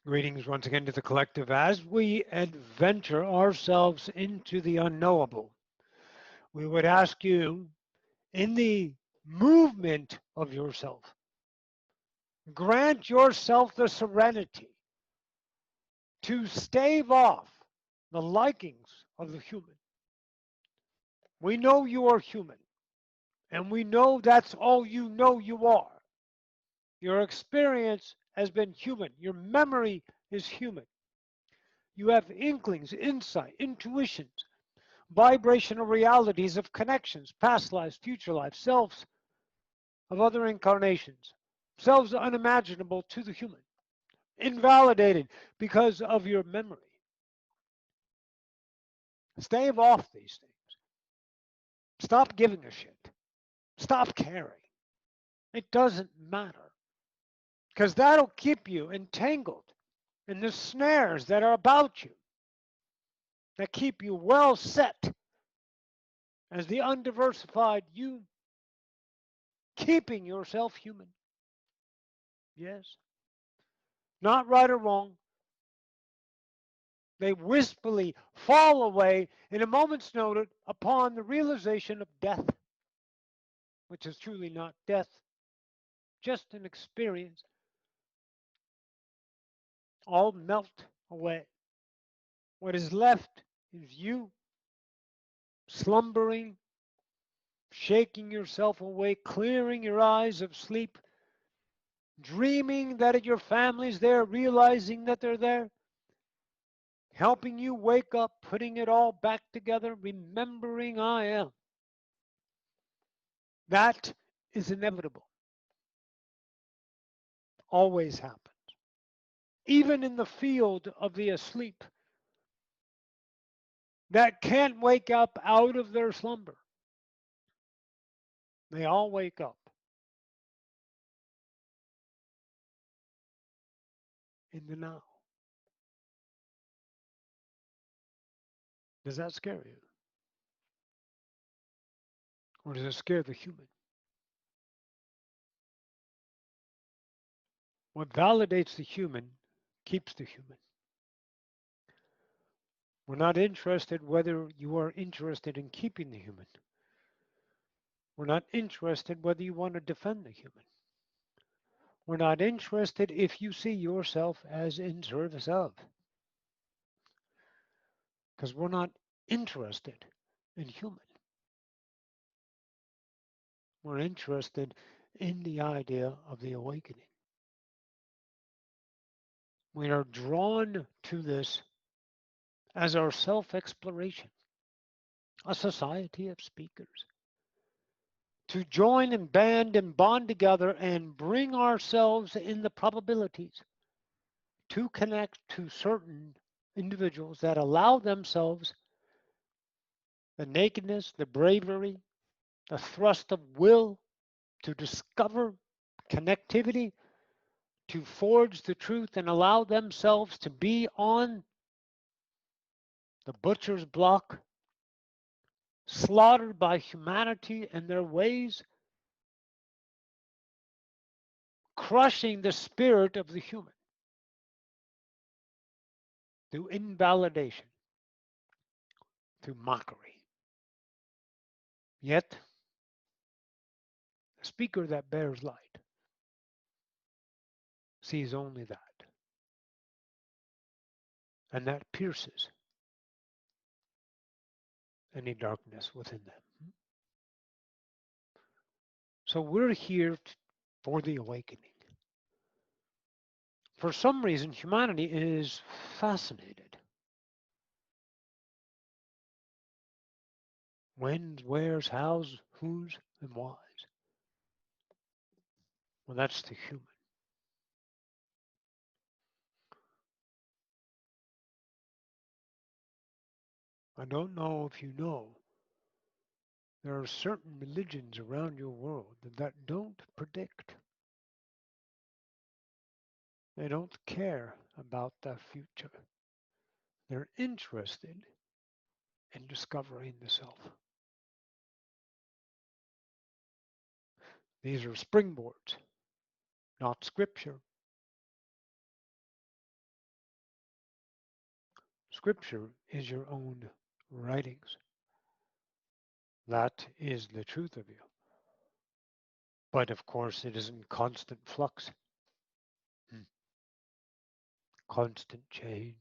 Greetings once again to the collective as we adventure ourselves into the unknowable. We would ask you, in the movement of yourself, grant yourself the serenity to stave off the likings of the human. We know you are human, and we know that's all you know you are. Your experience has been human, your memory is human. You have inklings, insight, intuitions, vibrational realities of connections, past lives, future lives, selves of other incarnations, selves unimaginable to the human, invalidated because of your memory. Stave off these things. Stop giving a shit. Stop caring. It doesn't matter because that'll keep you entangled in the snares that are about you, that keep you well set as the undiversified you, keeping yourself human. Yes. Not right or wrong. They wistfully fall away in a moment's notice upon the realization of death, which is truly not death, just an experience. All melt away. What is left is you slumbering, shaking yourself awake, clearing your eyes of sleep, dreaming that your family's there, realizing that they're there, helping you wake up, putting it all back together, remembering I am. That is inevitable. Always happens. Even in the field of the asleep that can't wake up out of their slumber. They all wake up in the now. Does that scare you? Or does it scare the human? What validates the human keeps the human. We're not interested whether you are interested in keeping the human. We're not interested whether you want to defend the human. We're not interested if you see yourself as in service of. Because we're not interested in human. We're interested in the idea of the awakening. We are drawn to this as our self-exploration, a society of speakers, to join and band and bond together and bring ourselves in the probabilities to connect to certain individuals that allow themselves the nakedness, the bravery, the thrust of will to discover connectivity, to forge the truth and allow themselves to be on the butcher's block, slaughtered by humanity and their ways, crushing the spirit of the human through invalidation, through mockery. Yet, the speaker that bears light sees only that, and that pierces any darkness within them. So we're here for the awakening. For some reason, humanity is fascinated. When's, where's, how's, who's, and why's. Well, that's the human. I don't know if you know, there are certain religions around your world that don't predict. They don't care about the future. They're interested in discovering the self. These are springboards, not scripture. Scripture is your own writings. That is the truth of you. But of course, it is in constant flux, constant change.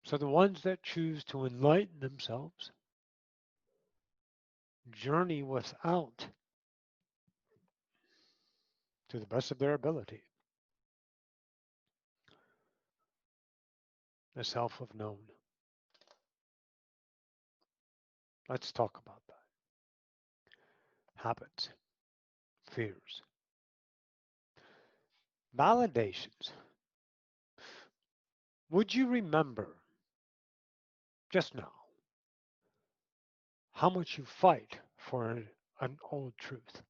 So the ones that choose to enlighten themselves journey without, to the best of their ability, the self of known. Let's talk about that. Habits, fears, validations. Would you remember just now how much you fight for an old truth?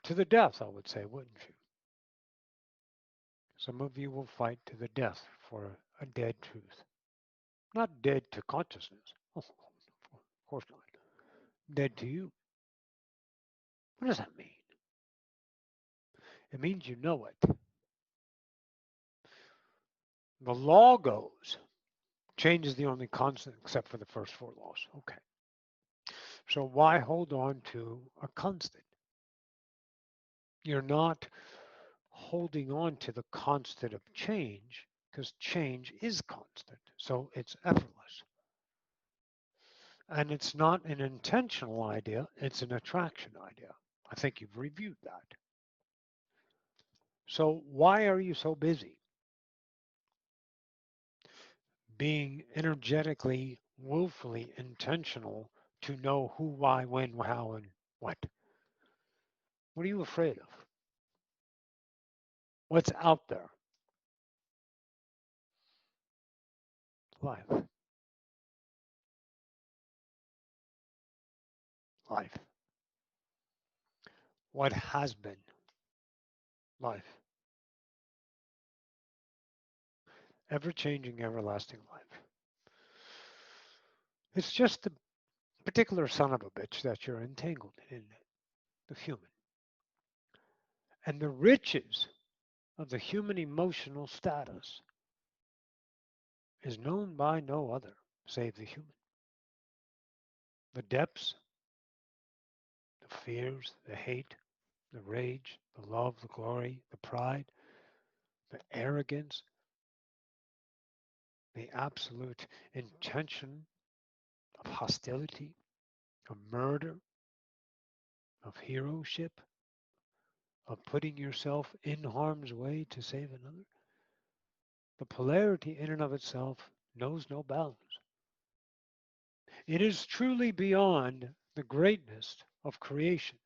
To the death, I would say, wouldn't you? Some of you will fight to the death for a dead truth. Not dead to consciousness. Oh, of course not. Dead to you. What does that mean? It means you know it. The law goes. Change is the only constant except for the first four laws. Okay. So why hold on to a constant? You're not holding on to the constant of change because change is constant. So it's effortless. And it's not an intentional idea, it's an attraction idea. I think you've reviewed that. So why are you so busy being energetically, willfully intentional to know who, why, when, how, and what? What are you afraid of? What's out there? Life. Life. What has been? Life. Ever changing, everlasting life. It's just the particular son of a bitch that you're entangled in, the human. And the riches of the human emotional status is known by no other save the human. The depths, the fears, the hate, the rage, the love, the glory, the pride, the arrogance, the absolute intention of hostility, of murder, of heroship, of putting yourself in harm's way to save another. The polarity in and of itself knows no bounds. It is truly beyond the greatness of creation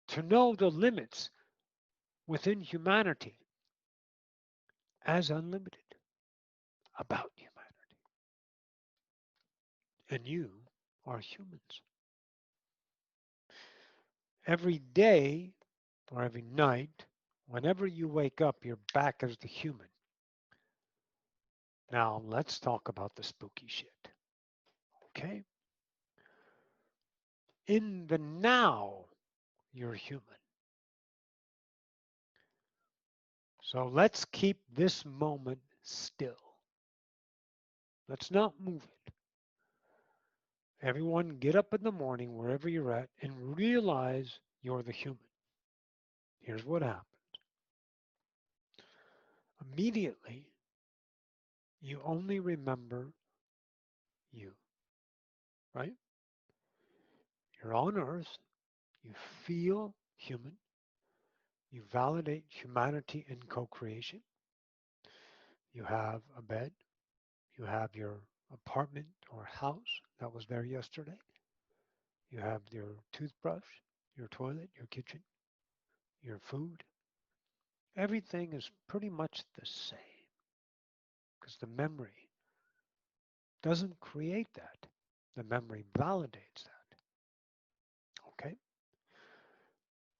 to know the limits within humanity as unlimited about humanity. And you are humans. Every day or every night, whenever you wake up, you're back as the human. Now, let's talk about the spooky shit. Okay? In the now, you're human. So let's keep this moment still. Let's not move it. Everyone get up in the morning, wherever you're at, and realize you're the human. Here's what happens. Immediately, you only remember you, right? You're on Earth. You feel human. You validate humanity in co-creation. You have a bed. You have your apartment or house that was there yesterday. You have your toothbrush, your toilet, your kitchen, your food. Everything is pretty much the same because the memory doesn't create that. The memory validates that. Okay?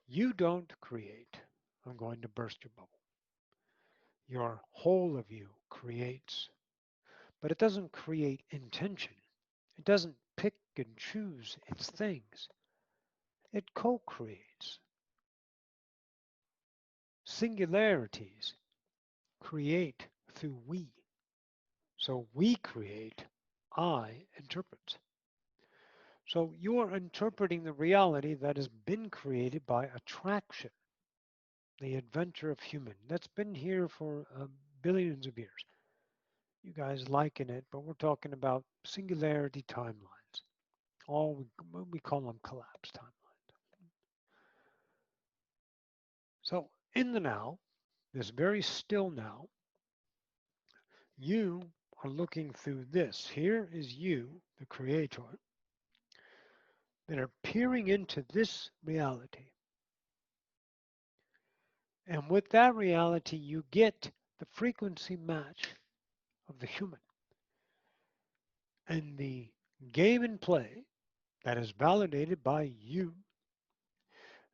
You don't create. I'm going to burst your bubble. Your whole of you creates, but it doesn't create intention. It doesn't pick and choose its things. It co-creates singularities create through we. So we create, I interpret. So you're interpreting the reality that has been created by attraction, the adventure of human. That's been here for billions of years. You guys liken it, but we're talking about singularity timelines. All we call them collapse timelines. So in the now, this very still now, you are looking through this. Here is you, the creator, that are peering into this reality. And with that reality, you get the frequency match of the human. And the game and play that is validated by you,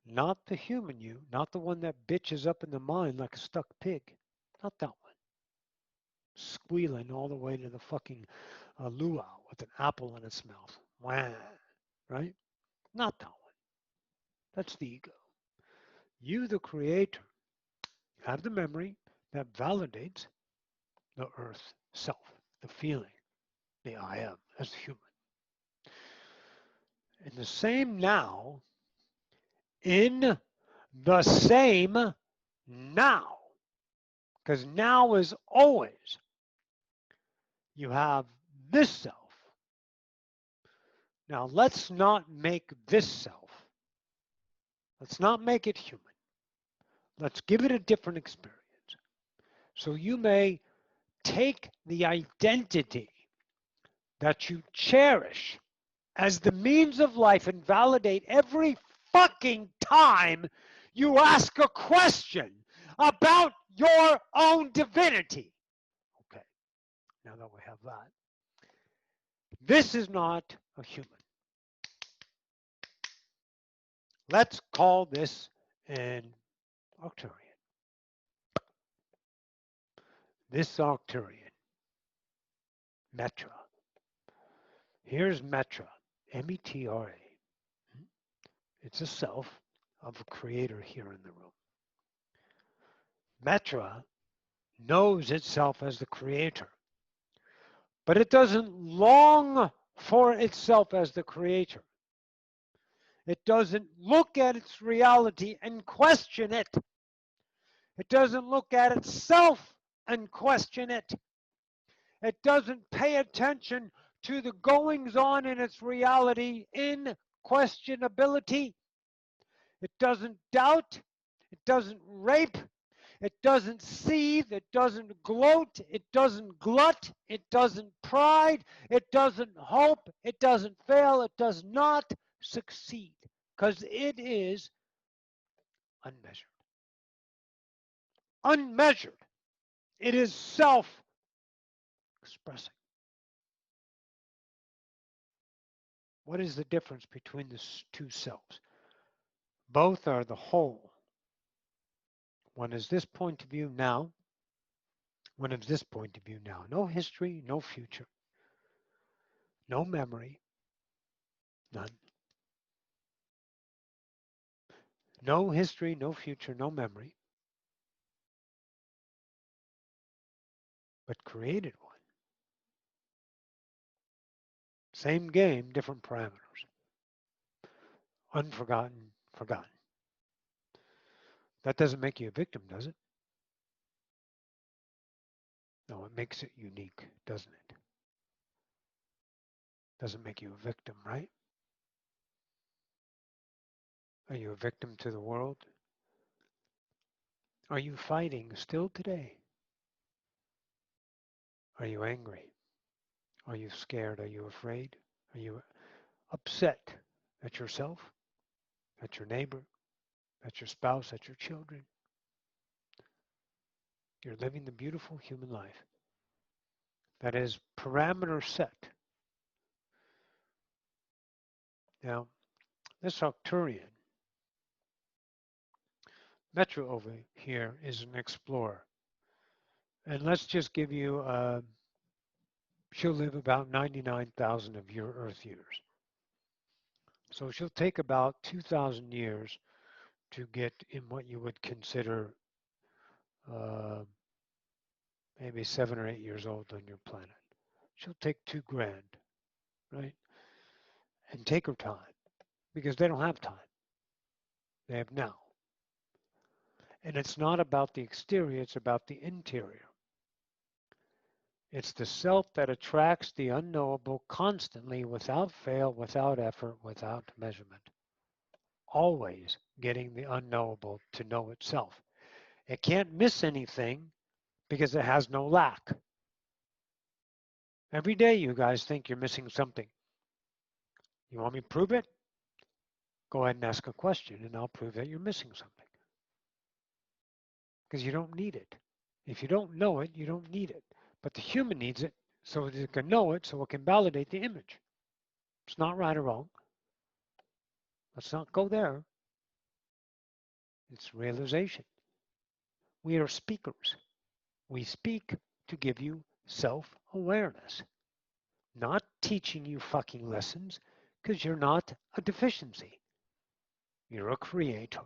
not the human you, not the one that bitches up in the mind like a stuck pig, not that one. Squealing all the way to the fucking luau with an apple in its mouth. Wah, right? Not that one. That's the ego. You, the creator, have the memory that validates the earth self, the feeling, the I am as human. In the same now, in the same now, because now is always, you have this self. Now let's not make this self, let's not make it human. Let's give it a different experience. So you may take the identity that you cherish as the means of life and validate every fucking time you ask a question about your own divinity. Okay, now that we have that, this is not a human. Let's call this an Arcturian. This Arcturian, Metra. Here's Metra, M-E-T-R-A. It's a self of a creator here in the room. Metra knows itself as the creator, but it doesn't long for itself as the creator. It doesn't look at its reality and question it. It doesn't look at itself and question it. It doesn't pay attention to the goings on in its reality in questionability. It doesn't doubt. It doesn't rape. It doesn't seethe. It doesn't gloat. It doesn't glut. It doesn't pride. It doesn't hope. It doesn't fail. It does not succeed because it is unmeasured. Unmeasured. It is self-expressing. What is the difference between the two selves? Both are the whole. One is this point of view now. One is this point of view now. No history, no future. No memory. None. No history, no future, no memory. But created one. Same game, different parameters. Unforgotten, forgotten. That doesn't make you a victim, does it? No, it makes it unique, doesn't it? Doesn't make you a victim, right? Are you a victim to the world? Are you fighting still today? Are you angry? Are you scared? Are you afraid? Are you upset at yourself, at your neighbor, at your spouse, at your children? You're living the beautiful human life that is parameter set. Now, this Arcturian, Metro over here is an explorer. And let's just give you, she'll live about 99,000 of your Earth years. So she'll take about 2,000 years to get in what you would consider maybe 7 or 8 years old on your planet. She'll take 2 grand, right? And take her time because they don't have time. They have now. And it's not about the exterior, it's about the interior. It's the self that attracts the unknowable constantly, without fail, without effort, without measurement. Always getting the unknowable to know itself. It can't miss anything because it has no lack. Every day you guys think you're missing something. You want me to prove it? Go ahead and ask a question and I'll prove that you're missing something. Because you don't need it. If you don't know it, you don't need it. But the human needs it so that it can know it, so it can validate the image. It's not right or wrong. Let's not go there. It's realization. We are speakers. We speak to give you self-awareness, not teaching you fucking lessons, because you're not a deficiency. You're a creator.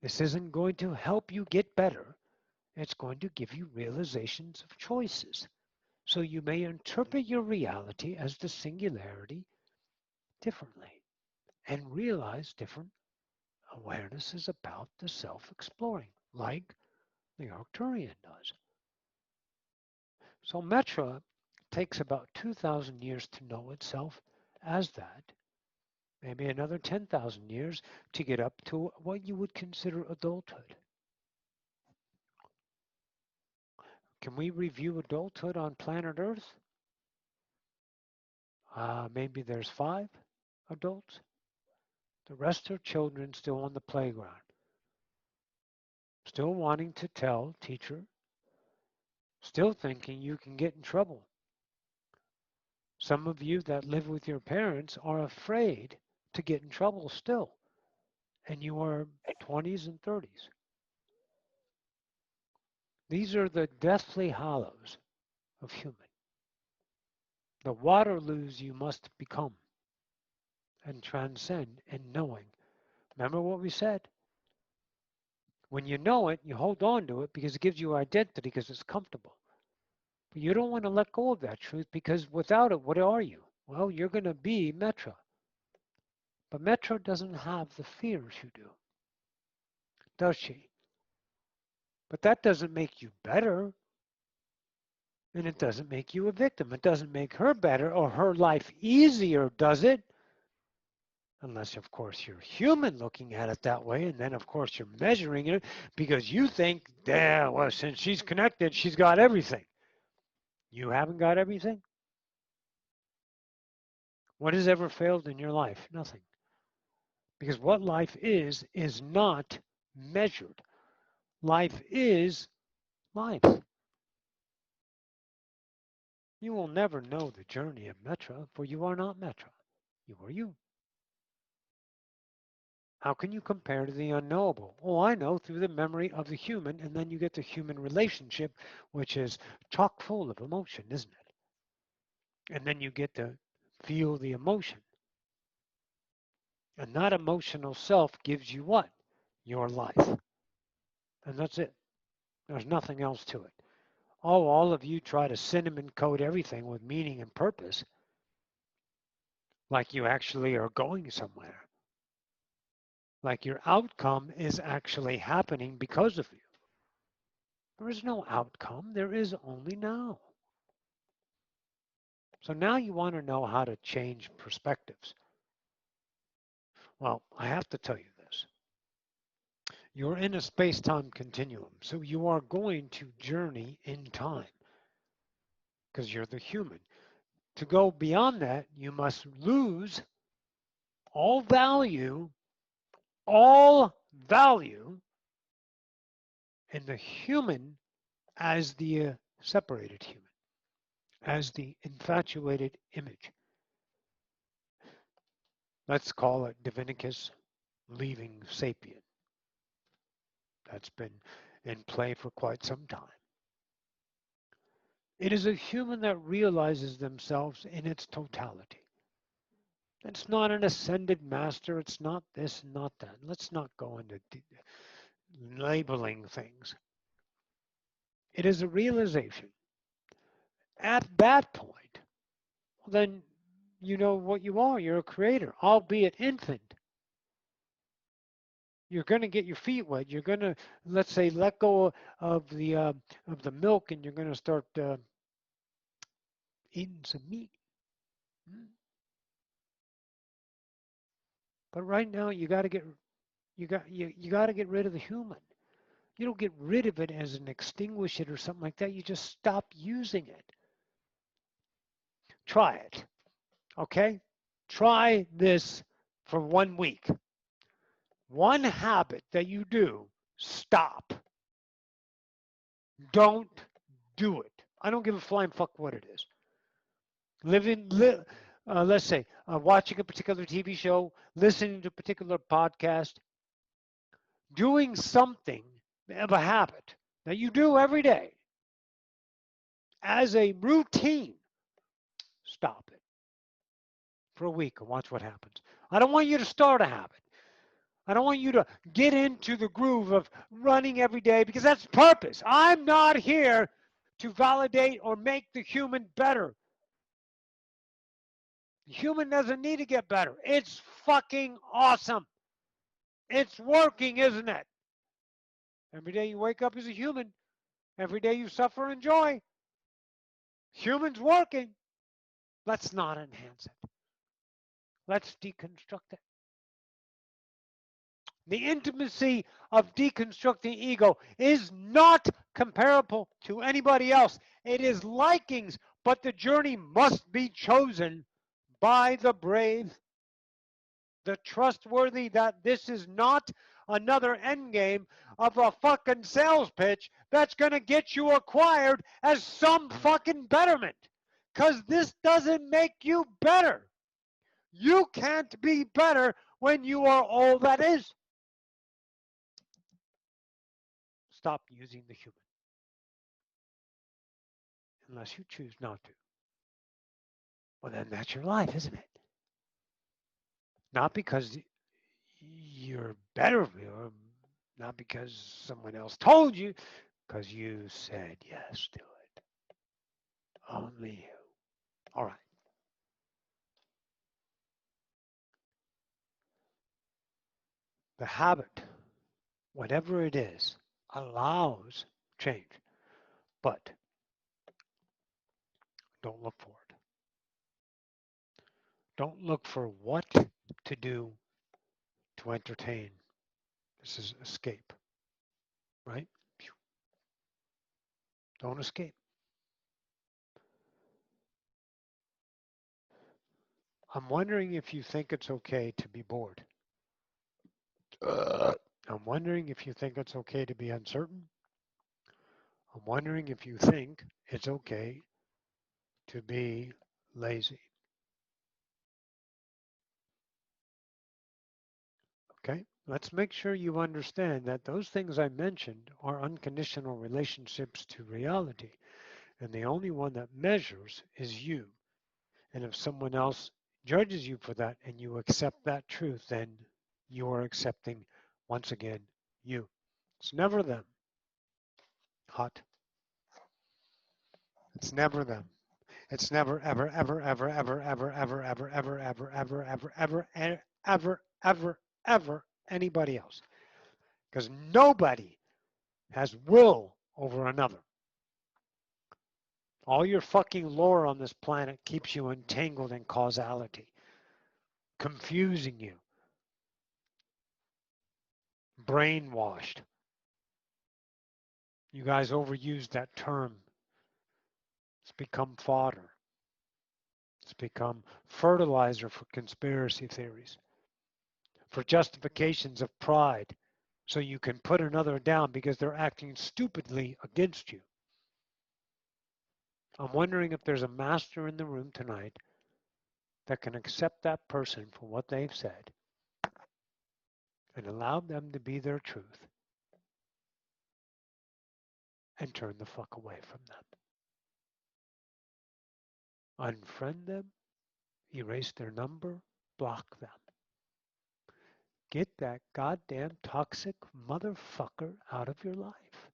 This isn't going to help you get better. It's going to give you realizations of choices. So you may interpret your reality as the singularity differently and realize different awarenesses about the self-exploring, like the Arcturian does. So Metra takes about 2,000 years to know itself as that, maybe another 10,000 years to get up to what you would consider adulthood. Can we review adulthood on planet Earth? Maybe there's 5 adults. The rest are children still on the playground, still wanting to tell teacher, still thinking you can get in trouble. Some of you that live with your parents are afraid to get in trouble still, and you are 20s and 30s. These are the deathly hollows of human. The Waterloos you must become and transcend in knowing. Remember what we said? When you know it, you hold on to it because it gives you identity because it's comfortable. But you don't want to let go of that truth because without it, what are you? Well, you're going to be Metra. But Metra doesn't have the fears you do, does she? But that doesn't make you better. And it doesn't make you a victim. It doesn't make her better or her life easier, does it? Unless, of course, you're human looking at it that way. And then, of course, you're measuring it because you think, yeah, well, since she's connected, she's got everything. You haven't got everything? What has ever failed in your life? Nothing. Because what life is not measured. Life is life. You will never know the journey of Metra, for you are not Metra. You are you. How can you compare to the unknowable? Oh, I know through the memory of the human, and then you get the human relationship, which is chock full of emotion, isn't it? And then you get to feel the emotion. And that emotional self gives you what? Your life. And that's it. There's nothing else to it. Oh, all of you try to cinnamon coat everything with meaning and purpose, like you actually are going somewhere. Like your outcome is actually happening because of you. There is no outcome. There is only now. So now you want to know how to change perspectives. Well, I have to tell you this. You're in a space-time continuum, so you are going to journey in time because you're the human. To go beyond that, you must lose all value, all value in the human as the separated human, as the infatuated image. Let's call it Divinicus leaving sapient. That's been in play for quite some time. It is a human that realizes themselves in its totality. It's not an ascended master. It's not this and not that. Let's not go into labeling things. It is a realization. At that point, well, then you know what you are. You're a creator, albeit infant. You're going to get your feet wet. You're going to, let's say, let go of the milk, and you're going to start eating some meat. But right now, you got to get you got to get rid of the human. You don't get rid of it as an extinguish it or something like that. You just stop using it. Try it, okay? Try this for 1 week. One habit that you do, stop. Don't do it. I don't give a flying fuck what it is. Let's say, watching a particular TV show, listening to a particular podcast, doing something of a habit that you do every day as a routine, stop it for a week and watch what happens. I don't want you to start a habit. I don't want you to get into the groove of running every day because that's purpose. I'm not here to validate or make the human better. The human doesn't need to get better. It's fucking awesome. It's working, isn't it? Every day you wake up as a human. Every day you suffer and joy. Human's working. Let's not enhance it. Let's deconstruct it. The intimacy of deconstructing ego is not comparable to anybody else. It is likings, but the journey must be chosen by the brave, the trustworthy, that this is not another endgame of a fucking sales pitch that's going to get you acquired as some fucking betterment. Because this doesn't make you better. You can't be better when you are all that is. Stop using the human. Unless you choose not to. Well, then that's your life, isn't it? Not because you're better, or not because someone else told you, because you said yes to it. Only you. All right. The habit, whatever it is, allows change, but don't look for it. Don't look for what to do to entertain. This is escape, right? Don't escape. I'm wondering if you think it's okay to be bored. I'm wondering if you think it's okay to be uncertain. I'm wondering if you think it's okay to be lazy. Okay? Let's make sure you understand that those things I mentioned are unconditional relationships to reality. And the only one that measures is you. And if someone else judges you for that and you accept that truth, then you are accepting, once again, you. It's never them. Hot. It's never them. It's never, ever, ever, ever, ever, ever, ever, ever, ever, ever, ever, ever, ever, ever, ever, ever anybody else. Because nobody has will over another. All your fucking lore on this planet keeps you entangled in causality, confusing you, brainwashed. You guys overused that term. It's become fodder. It's become fertilizer for conspiracy theories, for justifications of pride, so you can put another down because they're acting stupidly against you. I'm wondering if there's a master in the room tonight that can accept that person for what they've said and allow them to be their truth and turn the fuck away from them. Unfriend them, erase their number, block them. Get that goddamn toxic motherfucker out of your life.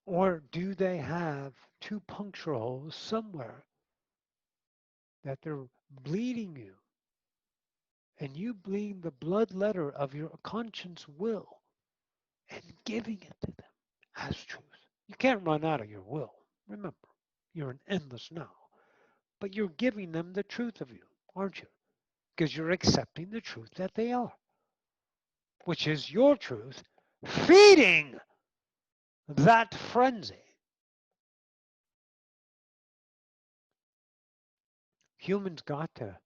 Or do they have two puncture holes somewhere that they're bleeding you, and you bleeding the blood letter of your conscience will and giving it to them as truth? You can't run out of your will. Remember, you're an endless now. But you're giving them the truth of you, aren't you? Because you're accepting the truth that they are, which is your truth, feeding that frenzy. Humans got to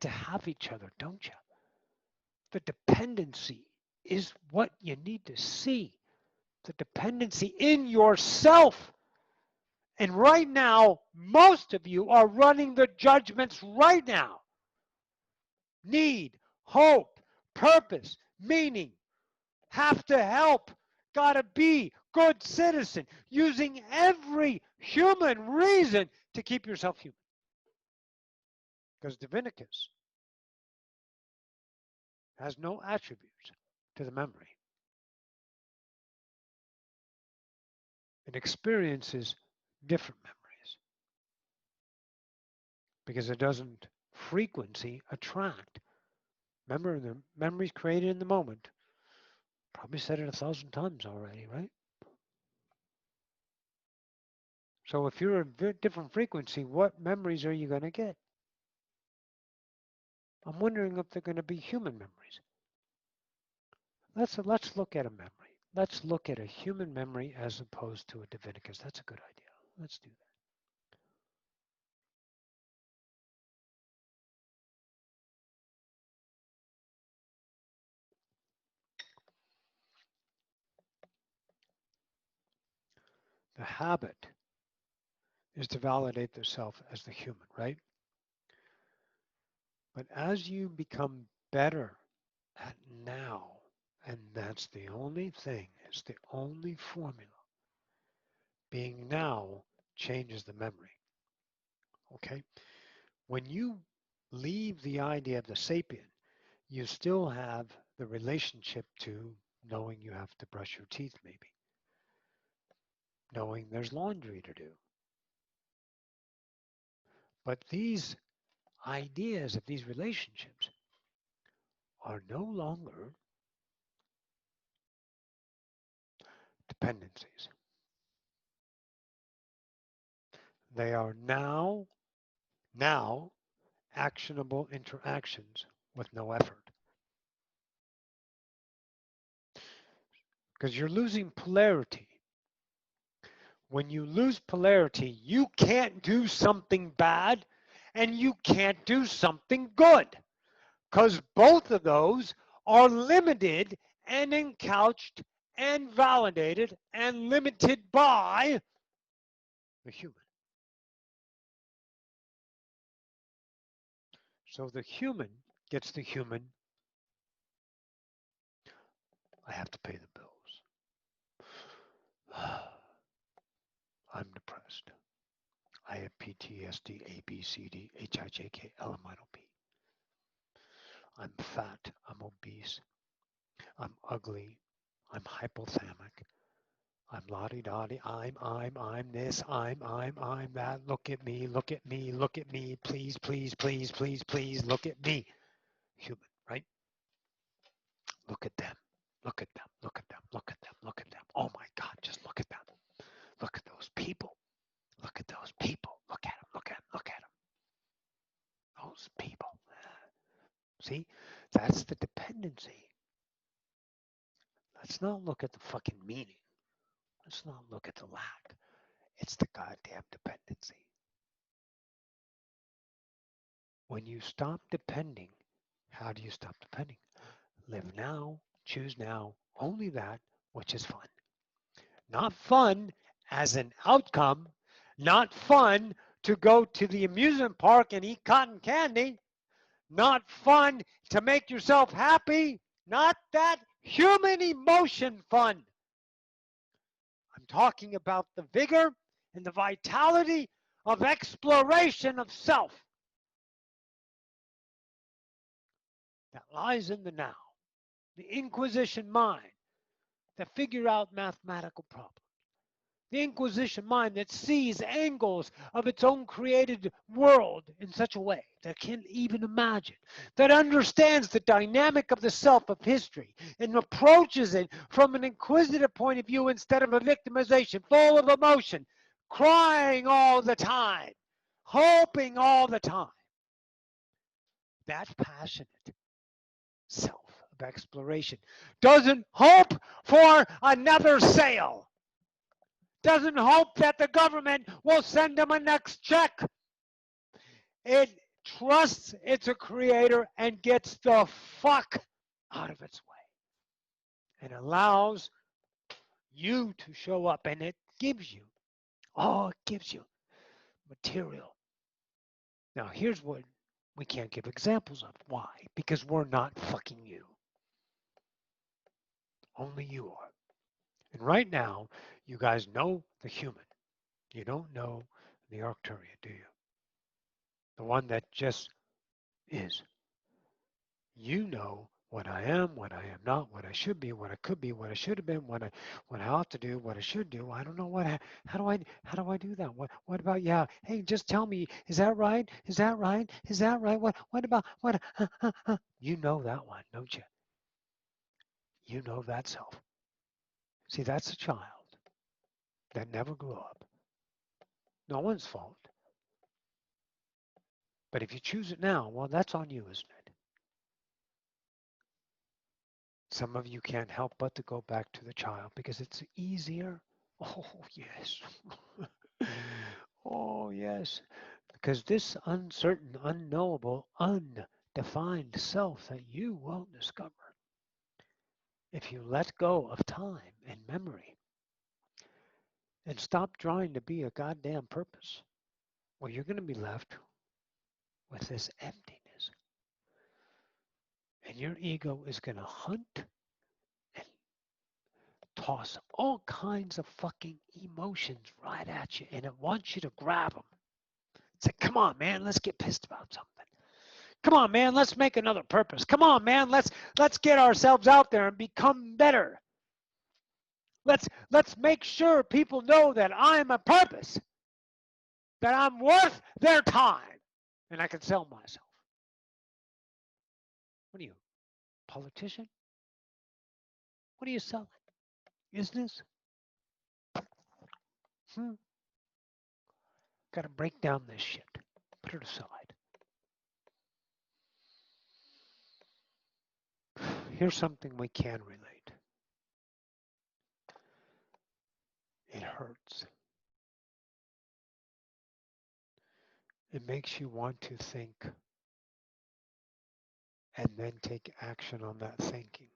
have each other, don't you? The dependency is what you need to see. The dependency in yourself. And right now, most of you are running the judgments right now. Need, hope, purpose, meaning, have to help, gotta be, good citizen, using every human reason to keep yourself human. Because Divinicus has no attributes to the memory. It experiences different memories because it doesn't frequency attract. Remember, the memories created in the moment. Probably said it 1,000 times already, right? So if you're a different frequency, what memories are you going to get? I'm wondering if they're going to be human memories. Let's look at a memory. Let's look at a human memory as opposed to a Divinicus. That's a good idea. Let's do that. The habit is to validate the self as the human, right? But as you become better at now, and that's the only thing, it's the only formula, being now changes the memory. Okay? When you leave the idea of the sapient, you still have the relationship to knowing you have to brush your teeth, maybe, knowing there's laundry to do. But these ideas of these relationships are no longer dependencies. They are now actionable interactions with no effort. Because you're losing polarity. When you lose polarity, you can't do something bad and you can't do something good. Because both of those are limited and encouched and validated and limited by the human. So the human gets the human. I have to pay the bills. I'm depressed. I have PTSD, A, B, C, D, H, I, J, K, L, M, N, O, P. I'm fat. I'm obese. I'm ugly. I'm hypothalamic. I'm lottie-dottie. I'm this. I'm that. Look at me. Look at me. Look at me. Please, please, please, please, please. Look at me. Human, right? Look at them. Look at them. Look at them. Look at them. Look at them. Oh my God, just look at them. Look at those people. Look at those people. Look at them. Look at them. Look at them. Those people. See, that's the dependency. Let's not look at the fucking meaning. Let's not look at the lack. It's the goddamn dependency. When you stop depending, how do you stop depending? Live now, choose now, only that which is fun. Not fun as an outcome, not fun to go to the amusement park and eat cotton candy, not fun to make yourself happy, not that human emotion fun. I'm talking about the vigor and the vitality of exploration of self that lies in the now, the inquisition mind that figure out mathematical problems. The Inquisition mind that sees angles of its own created world in such a way that it can't even imagine, that understands the dynamic of the self of history and approaches it from an inquisitive point of view instead of a victimization, full of emotion, crying all the time, hoping all the time. That passionate self of exploration doesn't hope for another sale. Doesn't hope that the government will send them a next check. It trusts it's a creator and gets the fuck out of its way and allows you to show up, and it gives you, it gives you material. Now, here's what we can't give examples of. Why? Because we're not fucking you. Only you are. And right now, you guys know the human. You don't know the Arcturian, do you? The one that just is. You know what I am, what I am not, what I should be, what I could be, what I should have been, what I ought to do, what I should do. I don't know how do I do that? What about, yeah, hey, just tell me, is that right? Is that right? Is that right? What about what you know that one, don't you? You know that self. See, that's a child that never grew up. No one's fault. But if you choose it now, well, that's on you, isn't it? Some of you can't help but to go back to the child because it's easier. Oh, yes. Oh, yes. Because this uncertain, unknowable, undefined self that you will discover, if you let go of time and memory and stop trying to be a goddamn purpose, well, you're going to be left with this emptiness. And your ego is going to hunt and toss all kinds of fucking emotions right at you, and it wants you to grab them. Say, come on, man, let's get pissed about something. Come on, man, let's make another purpose. Come on, man, let's get ourselves out there and become better. Let's make sure people know that I'm a purpose, that I'm worth their time, and I can sell myself. What are you, politician? What are you selling? Business? Got to break down this shit. Put it aside. Here's something we can relate. It hurts. It makes you want to think and then take action on that thinking.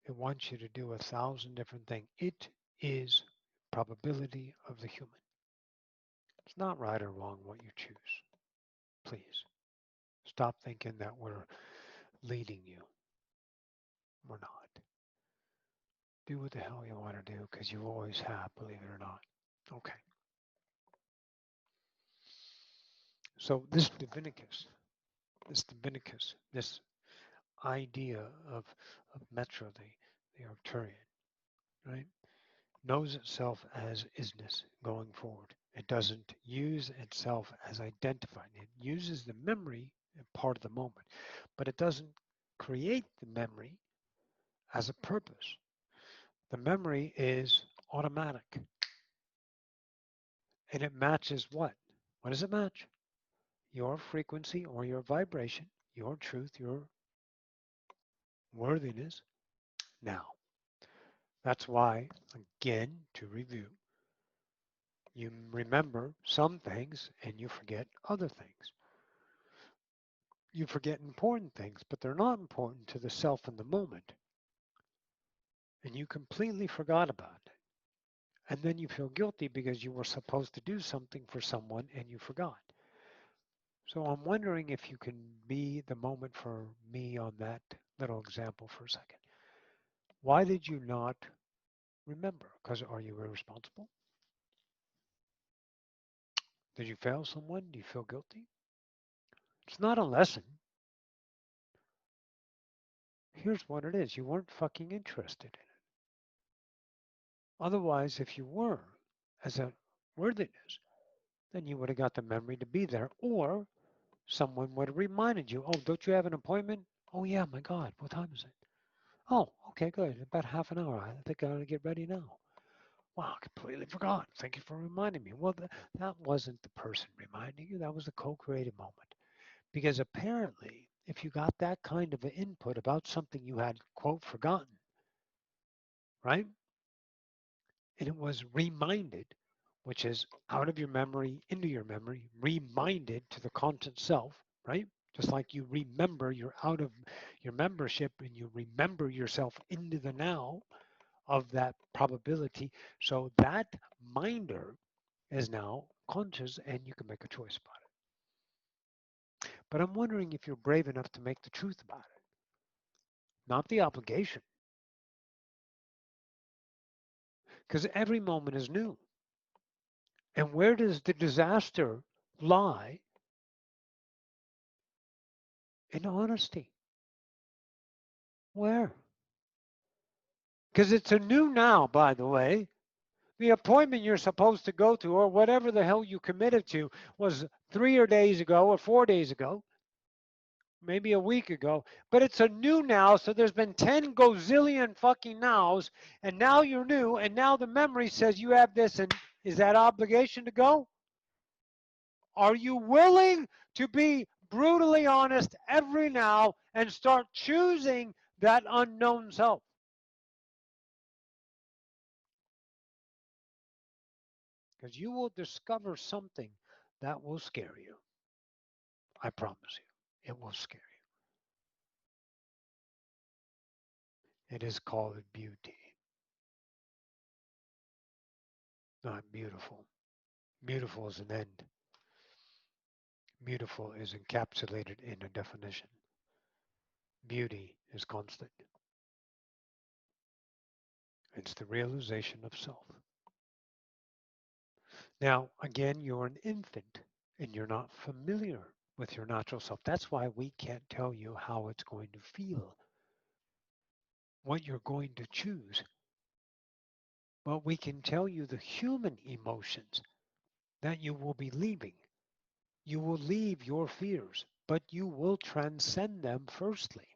It wants you to do 1,000 different things. It is probability of the human. It's not right or wrong what you choose. Please stop thinking that we're leading you. We're not. Do what the hell you want to do because you always have, believe it or not. Okay. So this Divinicus, this idea of Metra, the Arcturian, right, knows itself as isness going forward. It doesn't use itself as identified. It uses the memory part of the moment, but it doesn't create the memory as a purpose. The memory is automatic. And it matches what? What does it match? Your frequency or your vibration, your truth, your worthiness. Now, that's why, again, to review, you remember some things and you forget other things. You forget important things, but they're not important to the self in the moment. And you completely forgot about it. And then you feel guilty because you were supposed to do something for someone and you forgot. So I'm wondering if you can be the moment for me on that little example for a second. Why did you not remember? Because are you irresponsible? Did you fail someone? Do you feel guilty? It's not a lesson. Here's what it is. You weren't fucking interested in it. Otherwise, if you were as a worthiness, then you would have got the memory to be there, or someone would have reminded you, oh, don't you have an appointment? Oh, yeah, my God, what time is it? Oh, okay, good. About half an hour. I think I ought to get ready now. Wow, I completely forgot. Thank you for reminding me. Well, that wasn't the person reminding you. That was the co-created moment. Because apparently, if you got that kind of an input about something you had, quote, forgotten, right? And it was reminded, which is out of your memory into your memory, reminded to the conscious self, right? Just like you remember you're out of your membership and you remember yourself into the now of that probability. So that minder is now conscious and you can make a choice about it. But I'm wondering if you're brave enough to make the truth about it, not the obligation, because every moment is new. And where does the disaster lie? In honesty. Where? Because it's a new now, by the way. The appointment you're supposed to go to, or whatever the hell you committed to, was 3 days ago or 4 days ago, maybe a week ago. But it's a new now, so there's been 10 gazillion fucking nows, and now you're new, and now the memory says you have this, and is that obligation to go? Are you willing to be brutally honest every now and start choosing that unknown self? Because you will discover something that will scare you. I promise you, it will scare you. It is called beauty, not beautiful. Beautiful is an end. Beautiful is encapsulated in a definition. Beauty is constant. It's the realization of self. Now, again, you're an infant and you're not familiar with your natural self. That's why we can't tell you how it's going to feel, what you're going to choose. But we can tell you the human emotions that you will be leaving. You will leave your fears, but you will transcend them firstly.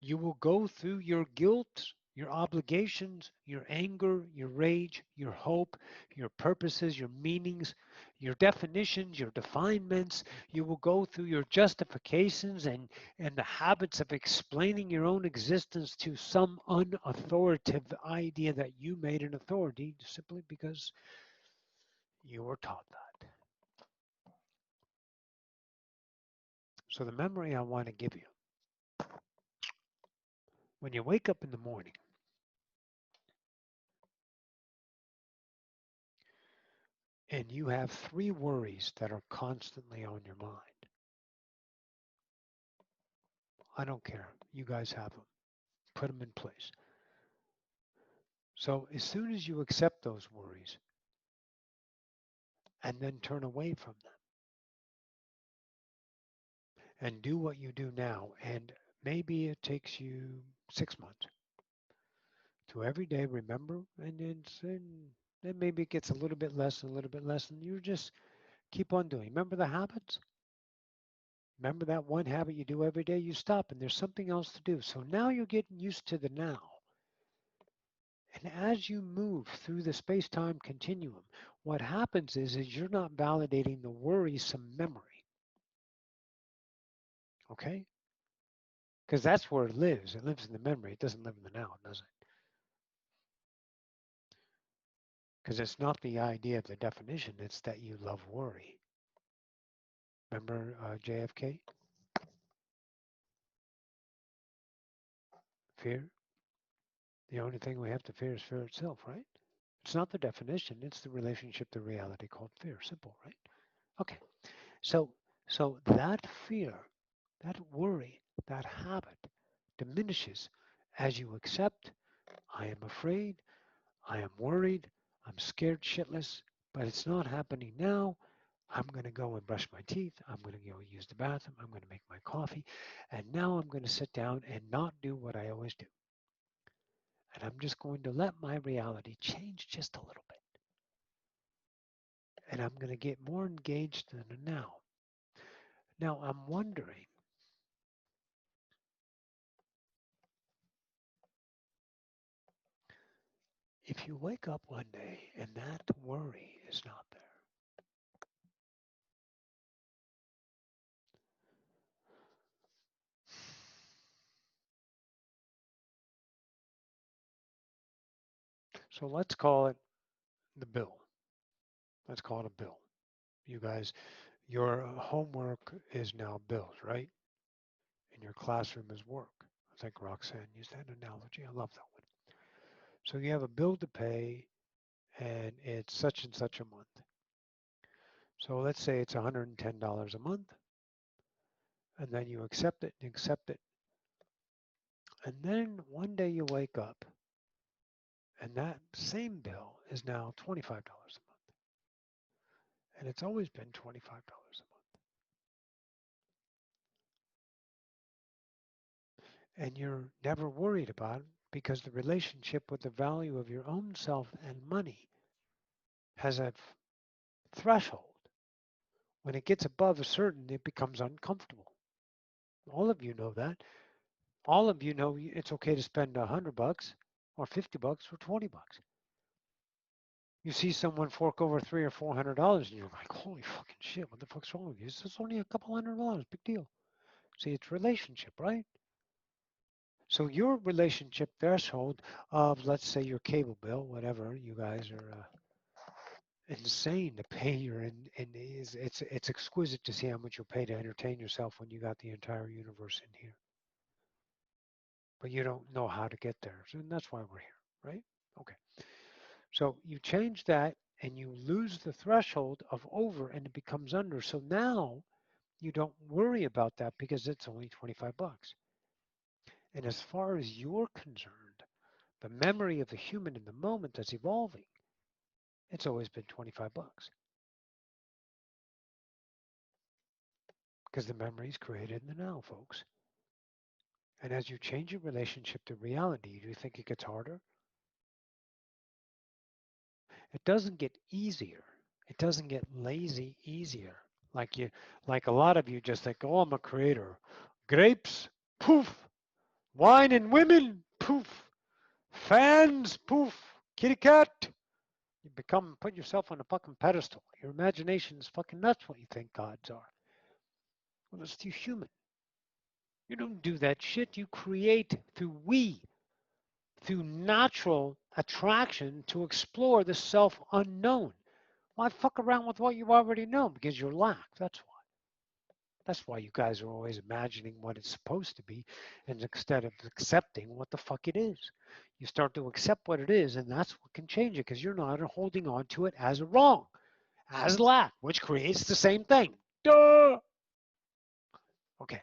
You will go through your guilt, your obligations, your anger, your rage, your hope, your purposes, your meanings, your definitions, your definements. You will go through your justifications and the habits of explaining your own existence to some unauthoritative idea that you made an authority simply because you were taught that. So the memory I want to give you, when you wake up in the morning, and you have three worries that are constantly on your mind. I don't care. You guys have them. Put them in place. So as soon as you accept those worries and then turn away from them and do what you do now, and maybe it takes you 6 months to every day remember, and then maybe it gets a little bit less and a little bit less, and you just keep on doing. Remember the habits? Remember that one habit you do every day? You stop and there's something else to do. So now you're getting used to the now. And as you move through the space-time continuum, what happens is you're not validating the worrisome memory, okay? Because that's where it lives. It lives in the memory. It doesn't live in the now, does it? Because it's not the idea of the definition. It's that you love worry. Remember JFK? Fear? The only thing we have to fear is fear itself, right? It's not the definition. It's the relationship to reality called fear. Simple, right? Okay. So, so that fear, that worry, that habit diminishes as you accept, I am afraid, I am worried, I'm scared shitless, but it's not happening now. I'm going to go and brush my teeth. I'm going to go use the bathroom. I'm going to make my coffee. And now I'm going to sit down and not do what I always do. And I'm just going to let my reality change just a little bit. And I'm going to get more engaged in the now. Now, I'm wondering, if you wake up one day and that worry is not there, so let's call it the bill. Let's call it a bill. You guys, your homework is now bills, right? And your classroom is work. I think Roxanne used that analogy. I love that one. So you have a bill to pay and it's such and such a month. So let's say it's $110 a month, and then you accept it and accept it. And then one day you wake up and that same bill is now $25 a month. And it's always been $25 a month. And you're never worried about it because the relationship with the value of your own self and money has a threshold. When it gets above a certain, it becomes uncomfortable. All of you know that. All of you know it's okay to spend $100 or $50 or $20. You see someone fork over $300 or $400 and you're like, holy fucking shit, what the fuck's wrong with you? It's just only a couple $100, big deal. See, it's relationship, right? So your relationship threshold of, let's say, your cable bill, whatever, you guys are insane to pay your, and it's exquisite to see how much you'll pay to entertain yourself when you got the entire universe in here. But you don't know how to get there. So that's why we're here, right? Okay. So you change that and you lose the threshold of over and it becomes under. So now you don't worry about that because it's only $25. And as far as you're concerned, the memory of the human in the moment that's evolving, it's always been $25 because the memory is created in the now, folks. And as you change your relationship to reality, do you think it gets harder? It doesn't get easier. It doesn't get lazy easier. Like a lot of you just think, oh, I'm a creator. Grapes, poof. Wine and women, poof. Fans, poof. Kitty cat. You put yourself on a fucking pedestal. Your imagination is fucking nuts what you think gods are. Well, it's too human. You don't do that shit. You create through natural attraction to explore the self unknown. Why fuck around with what you already know? Because you're lack. That's why. That's why you guys are always imagining what it's supposed to be and instead of accepting what the fuck it is. You start to accept what it is, and that's what can change it because you're not holding on to it as a wrong, as lack, which creates the same thing. Duh! Okay.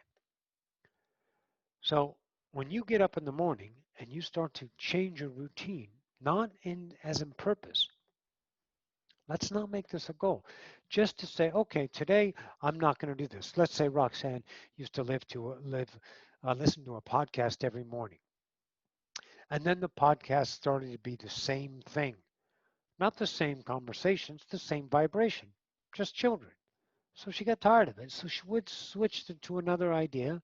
So when you get up in the morning and you start to change your routine, not as in purpose, let's not make this a goal. Just to say, okay, today I'm not going to do this. Let's say Roxanne used to listen to a podcast every morning. And then the podcast started to be the same thing. Not the same conversations, the same vibration, just children. So she got tired of it. So she would switch to another idea.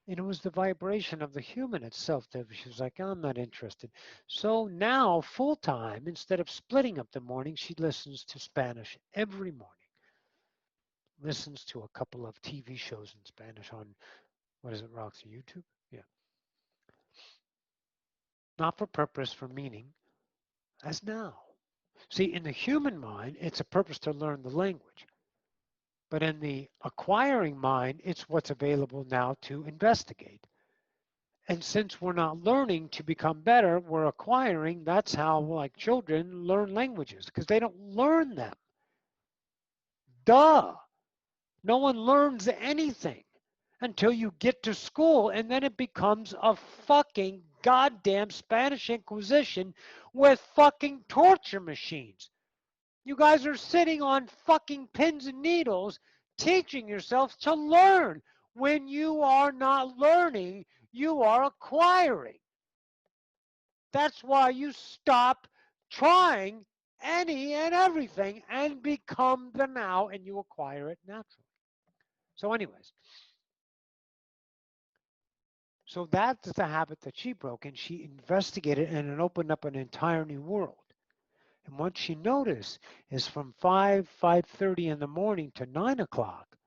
And it was the vibration of the human itself that she was like, I'm not interested. So now, full time, instead of splitting up the morning, she listens to Spanish every morning. Listens to a couple of TV shows in Spanish on, what is it, Roxy, YouTube? Yeah. Not for purpose, for meaning, as now. See, in the human mind, it's a purpose to learn the language. But in the acquiring mind, it's what's available now to investigate. And since we're not learning to become better, we're acquiring. That's how, like, children learn languages because they don't learn them. Duh. No one learns anything until you get to school, and then it becomes a fucking goddamn Spanish Inquisition with fucking torture machines. You guys are sitting on fucking pins and needles teaching yourselves to learn. When you are not learning, you are acquiring. That's why you stop trying any and everything and become the now, and you acquire it naturally. So anyways, so that's the habit that she broke, and she investigated, and it opened up an entire new world. And what she noticed is from 5:30 in the morning to 9 o'clock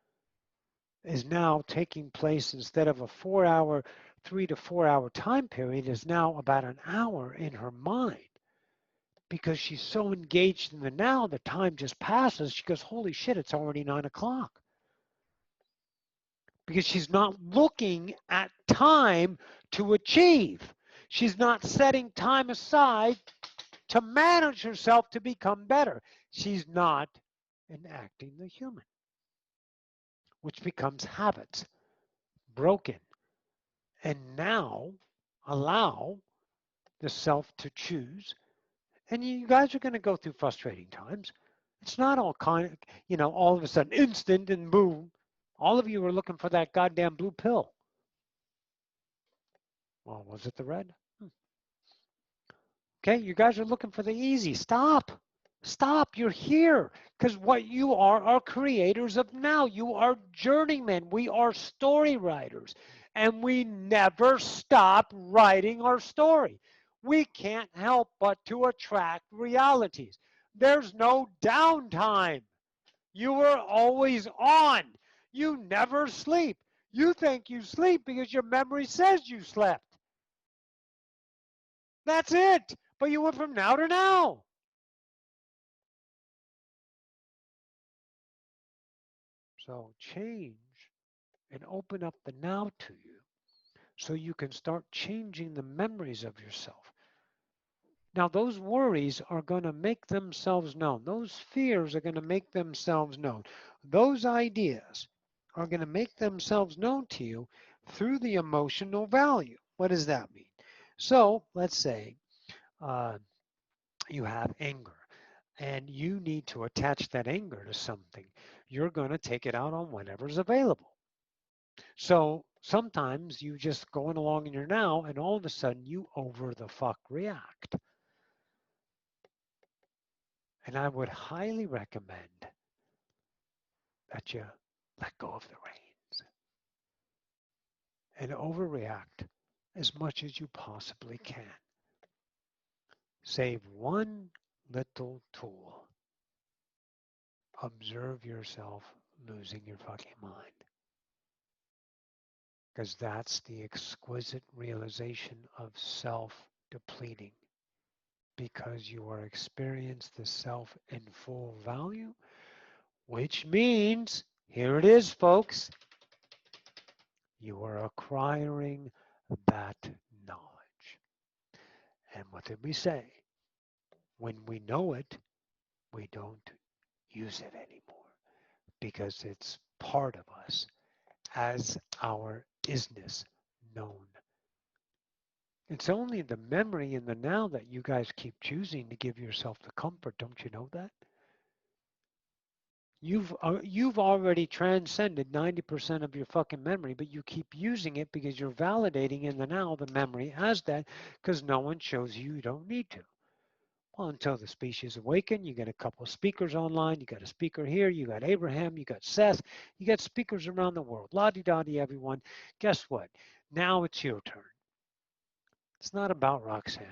is now taking place, instead of a 4 hour, 3 to 4 hour time period, is now about an hour in her mind. Because she's so engaged in the now, the time just passes. She goes, holy shit, it's already 9 o'clock. Because she's not looking at time to achieve. She's not setting time aside to manage herself to become better. She's not enacting the human, which becomes habits, broken. And now allow the self to choose. And you guys are going to go through frustrating times. It's not all all of a sudden instant and boom. All of you are looking for that goddamn blue pill. Well, was it the red? Okay, you guys are looking for the easy. Stop. Stop. You're here. Because what you are creators of now. You are journeymen. We are story writers. And we never stop writing our story. We can't help but to attract realities. There's no downtime. You are always on. You never sleep. You think you sleep because your memory says you slept. That's it. But you went from now to now. So change and open up the now to you so you can start changing the memories of yourself. Now, those worries are going to make themselves known. Those fears are going to make themselves known. Those ideas are going to make themselves known to you through the emotional value. What does that mean? So let's say uh, you have anger and you need to attach that anger to something. You're going to take it out on whatever's available. So sometimes you just going along in your now and all of a sudden you over the fuck react. And I would highly recommend that you let go of the reins and overreact as much as you possibly can. Save one little tool. Observe yourself losing your fucking mind. Because that's the exquisite realization of self-depleting. Because you are experiencing the self in full value, which means, here it is, folks, you are acquiring that knowledge. And what did we say? When we know it, we don't use it anymore because it's part of us as our isness known. It's only the memory in the now that you guys keep choosing to give yourself the comfort. Don't you know that? You've already transcended 90% of your fucking memory, but you keep using it because you're validating in the now the memory as that because no one shows you don't need to. Well, until the species awaken, you get a couple of speakers online. You got a speaker here. You got Abraham. You got Seth. You got speakers around the world. La-di-da-di, everyone. Guess what? Now it's your turn. It's not about Roxanne.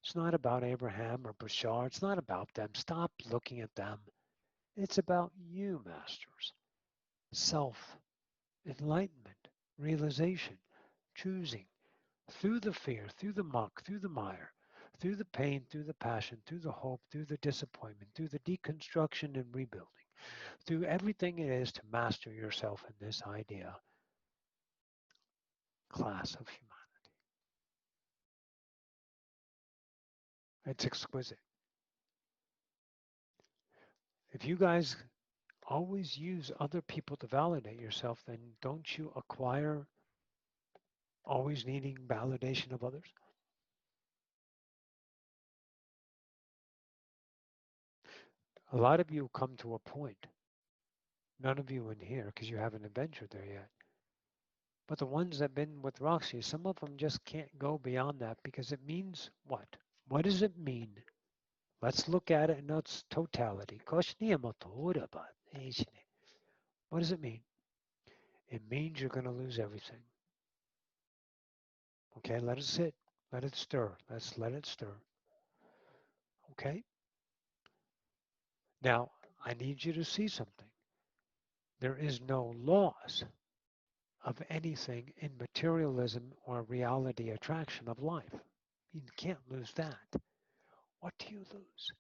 It's not about Abraham or Bashar. It's not about them. Stop looking at them. It's about you, masters. Self, enlightenment, realization, choosing through the fear, through the muck, through the mire, through the pain, through the passion, through the hope, through the disappointment, through the deconstruction and rebuilding, through everything it is to master yourself in this idea class of humanity. It's exquisite. If you guys always use other people to validate yourself, then don't you acquire always needing validation of others? A lot of you come to a point, none of you in here because you haven't adventured there yet, But the ones that have been with Roxy, some of them just can't go beyond that because it means what? What does it mean? Let's look at it in its totality. What does it mean? It means you're going to lose everything. Okay, let it sit. Let it stir. Let's let it stir. Okay? Now, I need you to see something. There is no loss of anything in materialism or reality attraction of life. You can't lose that. What do you lose?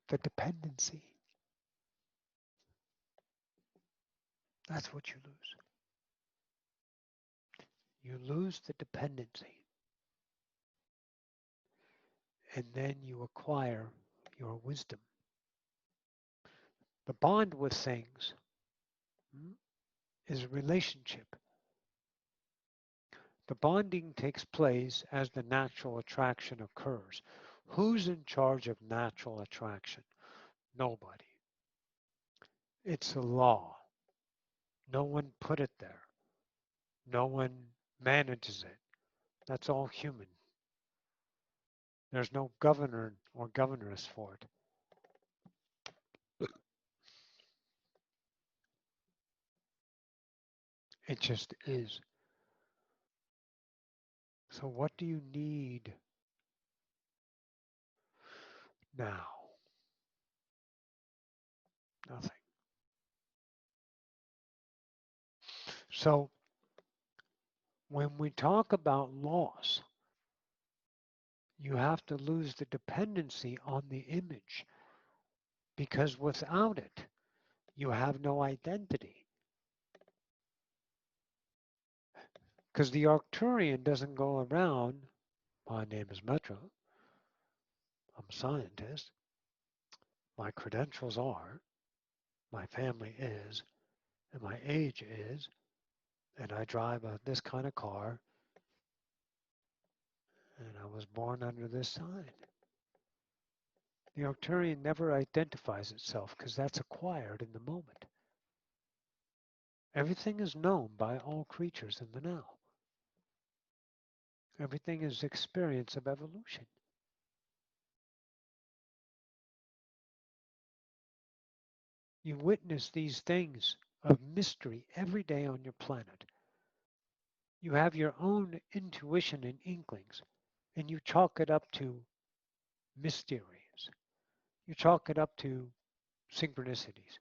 The dependency. That's what you lose. You lose the dependency. And then you acquire your wisdom. The bond with things is a relationship. The bonding takes place as the natural attraction occurs. Who's in charge of natural attraction? Nobody. It's a law. No one put it there. No one manages it. That's all human. There's no governor or governess for it. It just is. So what do you need now? Nothing. So when we talk about loss, you have to lose the dependency on the image because without it, you have no identity. Because the Arcturian doesn't go around, my name is Metro, I'm a scientist, my credentials are, my family is, and my age is, and I drive this kind of car, and I was born under this sign. The Arcturian never identifies itself because that's acquired in the moment. Everything is known by all creatures in the now. Everything is experience of evolution. You witness these things of mystery every day on your planet. You have your own intuition and inklings, and you chalk it up to mysteries. You chalk it up to synchronicities.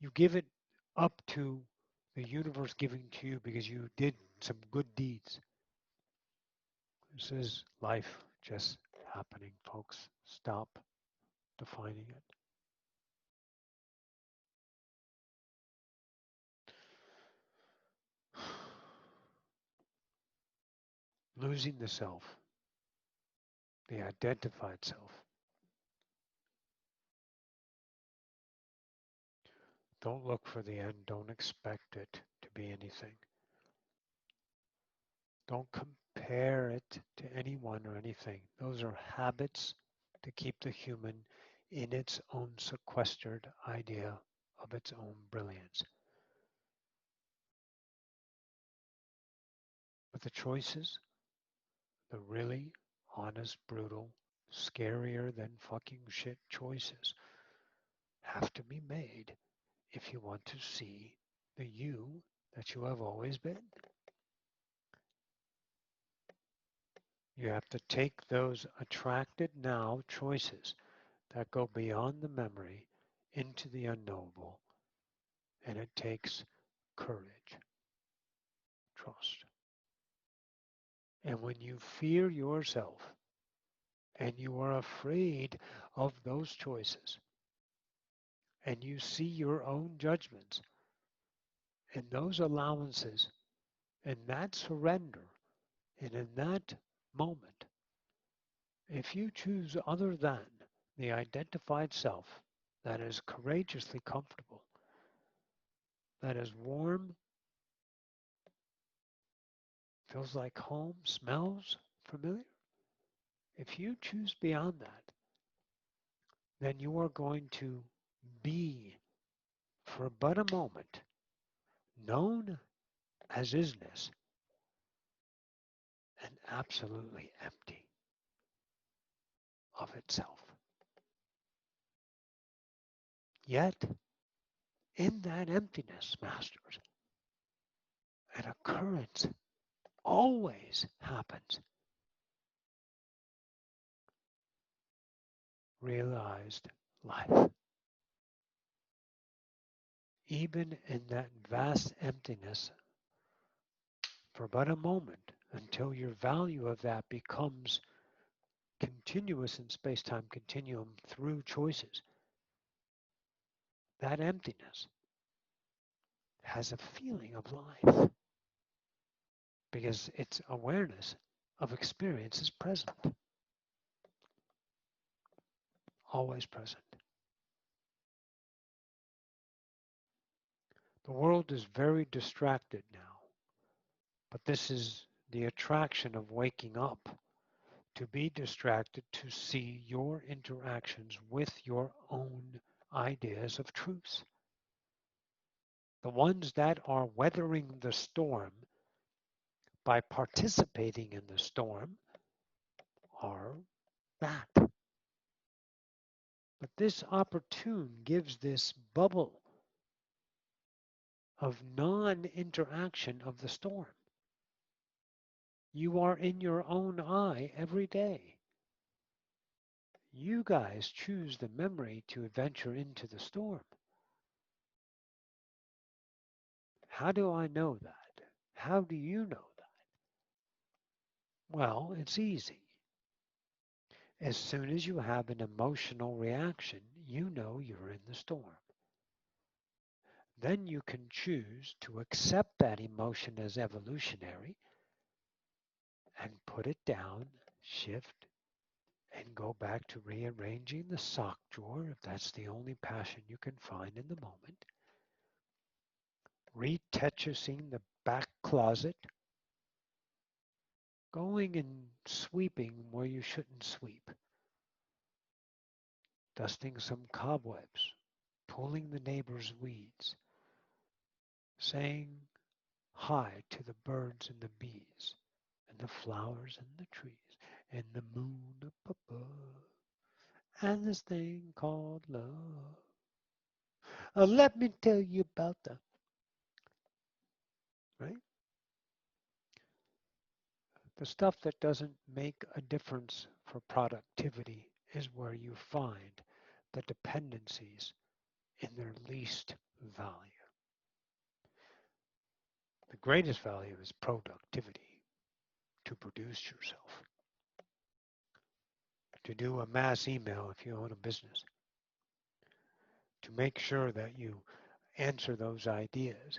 You give it up to the universe giving to you because you did some good deeds. This is life just happening, folks. Stop defining it. Losing the self, the identified self. Don't look for the end. Don't expect it to be anything. Don't compare it to anyone or anything. Those are habits to keep the human in its own sequestered idea of its own brilliance. But the choices, the really honest, brutal, scarier than fucking shit choices have to be made if you want to see the you that you have always been. You have to take those attracted now choices that go beyond the memory into the unknowable, and it takes courage, trust. And when you fear yourself and you are afraid of those choices, and you see your own judgments and those allowances and that surrender, and in that moment, if you choose other than the identified self that is courageously comfortable, that is warm, feels like home, smells familiar, if you choose beyond that, then you are going to be for but a moment, known as isness, and absolutely empty of itself. Yet, in that emptiness, masters, an occurrence always happens. Realized life. Even in that vast emptiness for but a moment, until your value of that becomes continuous in space-time continuum through choices, that emptiness has a feeling of life because its awareness of experience is present, always present. The world is very distracted now, but this is the attraction of waking up, to be distracted, to see your interactions with your own ideas of truth. The ones that are weathering the storm by participating in the storm are that. But this opportune gives this bubble of non-interaction of the storm. You are in your own eye every day. You guys choose the memory to venture into the storm. How do I know that? How do you know that? Well, it's easy. As soon as you have an emotional reaction, you know you're in the storm. Then you can choose to accept that emotion as evolutionary and put it down, shift, and go back to rearranging the sock drawer if that's the only passion you can find in the moment. Retetrising the back closet, going and sweeping where you shouldn't sweep, dusting some cobwebs, pulling the neighbor's weeds, saying hi to the birds and the bees, and the flowers and the trees, and the moon up above, and this thing called love. Let me tell you about right? The stuff that doesn't make a difference for productivity is where you find the dependencies in their least value. The greatest value is productivity, to produce yourself, to do a mass email if you own a business, to make sure that you answer those ideas.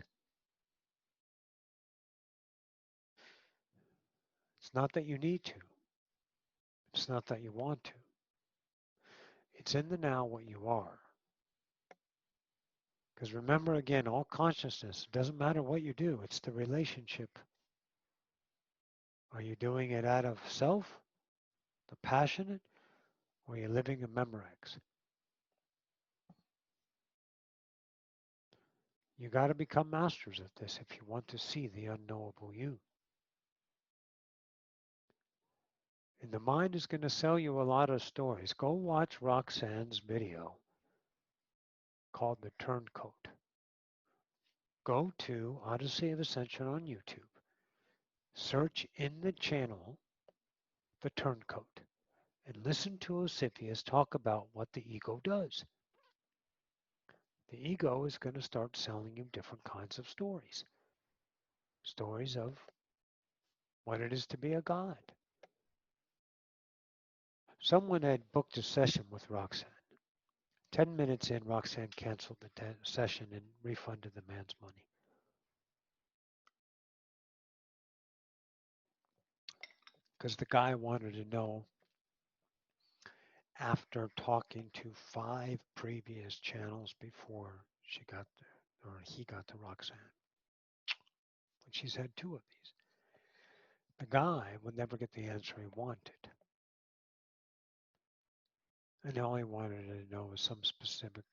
It's not that you need to. It's not that you want to. It's in the now what you are. Because remember again, all consciousness, it doesn't matter what you do, it's the relationship. Are you doing it out of self, the passionate, or are you living a Memorex? You got to become masters at this if you want to see the unknowable you. And the mind is going to sell you a lot of stories. Go watch Roxanne's video called The Turncoat. Go to Odyssey of Ascension on YouTube. Search in the channel The Turncoat and listen to Osipius talk about what the ego does. The ego is going to start selling you different kinds of stories. Stories of what it is to be a god. Someone had booked a session with Roxanne. 10 minutes in, Roxanne canceled the session and refunded the man's money. Because the guy wanted to know, after talking to 5 previous channels before he got to Roxanne, and she's had 2 of these, the guy would never get the answer he wanted. And all he wanted to know was some specific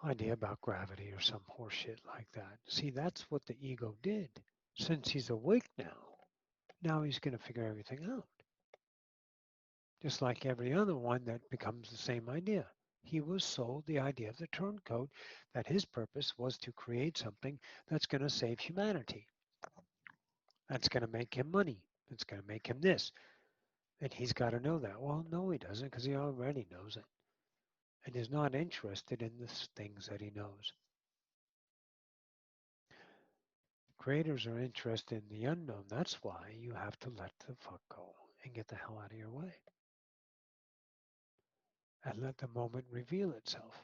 idea about gravity or some horseshit like that. See, that's what the ego did. Since he's awake now he's going to figure everything out. Just like every other one that becomes the same idea. He was sold the idea of the turncoat that his purpose was to create something that's going to save humanity. That's going to make him money. It's going to make him this. And he's got to know that. Well, no, he doesn't, because he already knows it. And is not interested in the things that he knows. Creators are interested in the unknown. That's why you have to let the fuck go and get the hell out of your way. And let the moment reveal itself.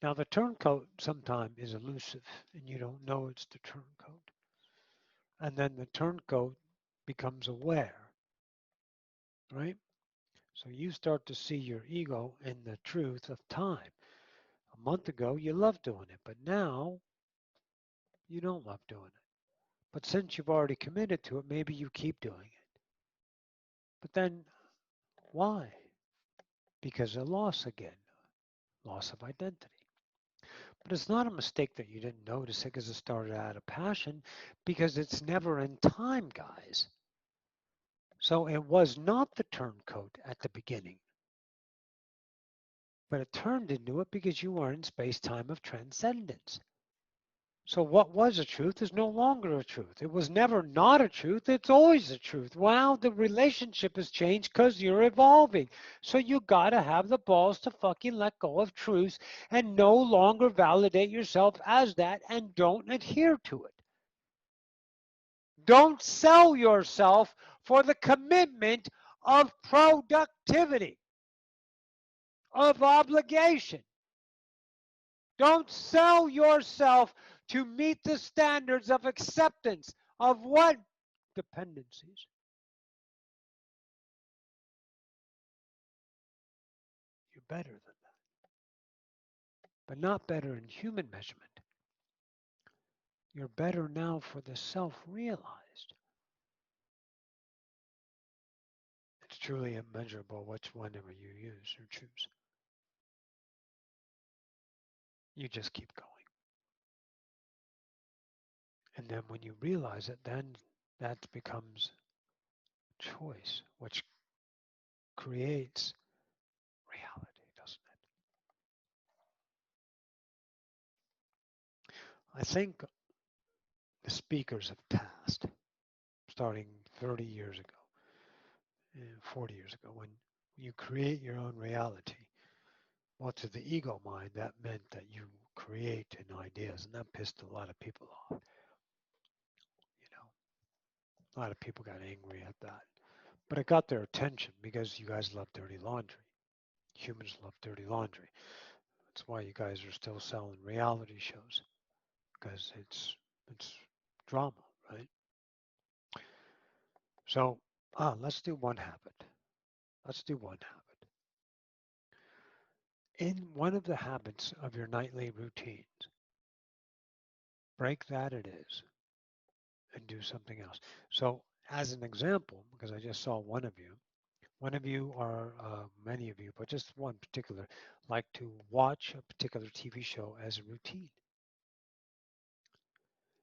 Now, the turncoat sometimes is elusive, and you don't know it's the turncoat. And then the turncoat becomes aware, right? So you start to see your ego in the truth of time. A month ago, you loved doing it, but now you don't love doing it. But since you've already committed to it, maybe you keep doing it. But then why? Because of loss again, loss of identity. But it's not a mistake that you didn't notice it because it started out of passion, because it's never in time, guys. So it was not the turncoat at the beginning, but it turned into it because you are in space-time of transcendence. So what was a truth is no longer a truth. It was never not a truth. It's always a truth. Wow, the relationship has changed because you're evolving. So you got to have the balls to fucking let go of truths and no longer validate yourself as that and don't adhere to it. Don't sell yourself for the commitment of productivity, of obligation. Don't sell yourself to meet the standards of acceptance of what? Dependencies. You're better than that, but not better in human measurement. You're better now for the self-realized. It's truly immeasurable which whenever you use or choose. You just keep going. And then when you realize it, then that becomes choice, which creates reality, doesn't it? I think the speakers of past, starting 30 years ago, 40 years ago, when you create your own reality, well, to the ego mind, that meant that you create in ideas, and that pissed a lot of people off. You know, a lot of people got angry at that. But it got their attention because you guys love dirty laundry. Humans love dirty laundry. That's why you guys are still selling reality shows, because it's drama, right? So let's do one habit. Let's do one habit. In one of the habits of your nightly routines, break that it is and do something else. So as an example, because I just saw one of you or many of you, but just one particular, like to watch a particular TV show as a routine.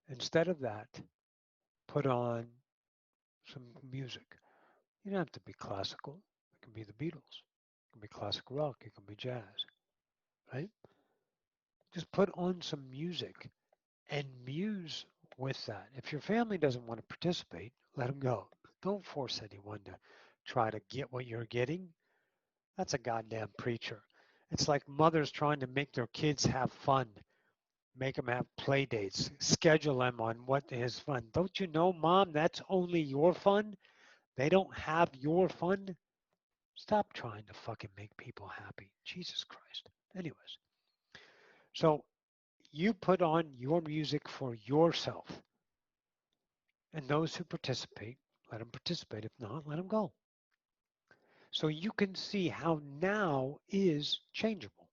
Instead of that, put on some music. You don't have to be classical. It can be the Beatles. It can be classic rock. It can be jazz, right? Just put on some music and muse with that. If your family doesn't want to participate, let them go. Don't force anyone to try to get what you're getting. That's a goddamn preacher. It's like mothers trying to make their kids have fun, make them have play dates, schedule them on what is fun. Don't you know, mom, that's only your fun? They don't have your fun. Stop trying to fucking make people happy. Jesus Christ. Anyways, so you put on your music for yourself. And those who participate, let them participate. If not, let them go. So you can see how now is changeable.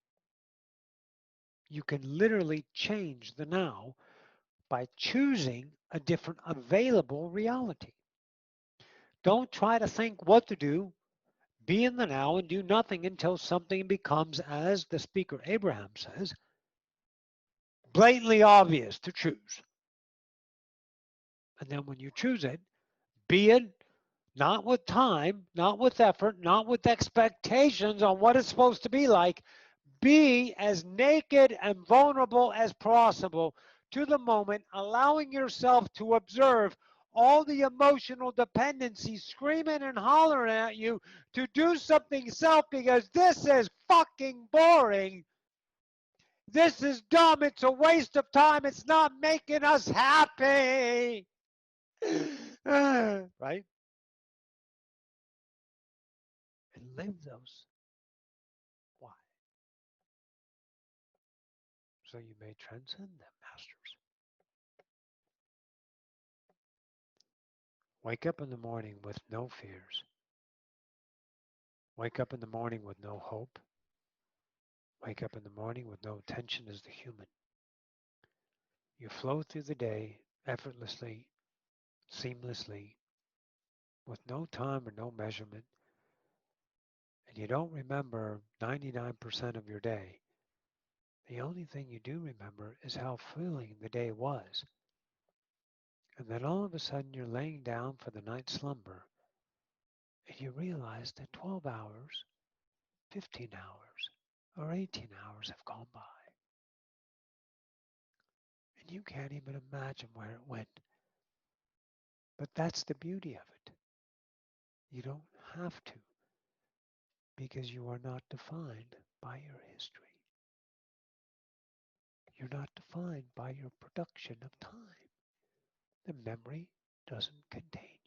You can literally change the now by choosing a different available reality. Don't try to think what to do. be in the now and do nothing until something becomes, as the speaker Abraham says, blatantly obvious to choose. And then when you choose it, be it not with time, not with effort, not with expectations on what it's supposed to be like, be as naked and vulnerable as possible to the moment, allowing yourself to observe all the emotional dependency screaming and hollering at you to do something self because this is fucking boring. This is dumb. It's a waste of time. It's not making us happy. Right? And live those. Why? So you may transcend them, masters. Wake up in the morning with no fears. Wake up in the morning with no hope. Wake up in the morning with no tension as the human. You flow through the day effortlessly, seamlessly, with no time or no measurement, and you don't remember 99% of your day. The only thing you do remember is how fulfilling the day was. And then all of a sudden you're laying down for the night slumber, and you realize that 12 hours, 15 hours, or 18 hours have gone by. And you can't even imagine where it went. But that's the beauty of it. You don't have to, because you are not defined by your history. You're not defined by your production of time. The memory doesn't contain